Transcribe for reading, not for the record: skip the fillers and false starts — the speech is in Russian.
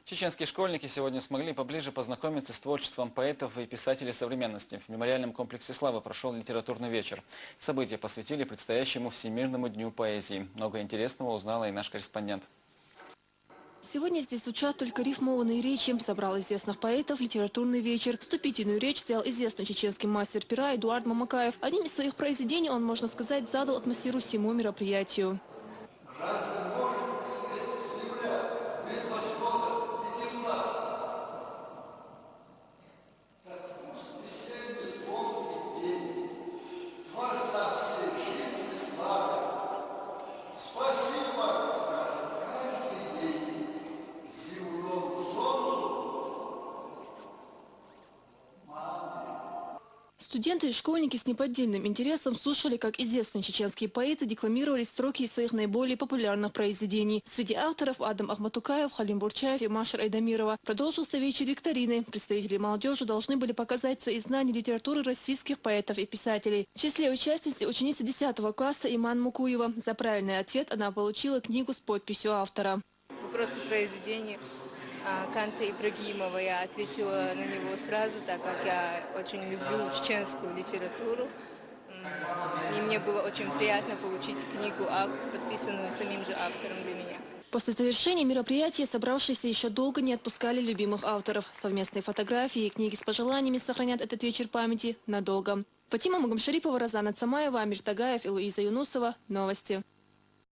Чеченские школьники сегодня смогли поближе познакомиться с творчеством поэтов и писателей современности. В мемориальном комплексе «Слава» прошел литературный вечер. События посвятили предстоящему Всемирному дню поэзии. Много интересного узнала и наш корреспондент. Сегодня здесь звучат только рифмованные речи. Собрал известных поэтов литературный вечер. Вступительную речь сделал известный чеченский мастер пера Эдуард Мамакаев. Одним из своих произведений он, можно сказать, задал атмосферу всему мероприятию. Студенты и школьники с неподдельным интересом слушали, как известные чеченские поэты декламировали строки из своих наиболее популярных произведений. Среди авторов Адам Ахматукаев, Халим Бурчаев и Машер Айдамирова. Продолжился вечер викторины. Представители молодежи должны были показать свои знания литературы российских поэтов и писателей. В числе участниц ученица 10 класса Иман Мукуева. За правильный ответ она получила книгу с подписью автора. Вопрос по произведению Канта Ибрагимова. Я ответила на него сразу, так как я очень люблю чеченскую литературу. И мне было очень приятно получить книгу, подписанную самим же автором для меня. После завершения мероприятия собравшиеся еще долго не отпускали любимых авторов. Совместные фотографии и книги с пожеланиями сохранят этот вечер памяти надолго. Фатима Магомшарипова, Розана Цамаева, Амир Тагаев и Луиза Юнусова. Новости.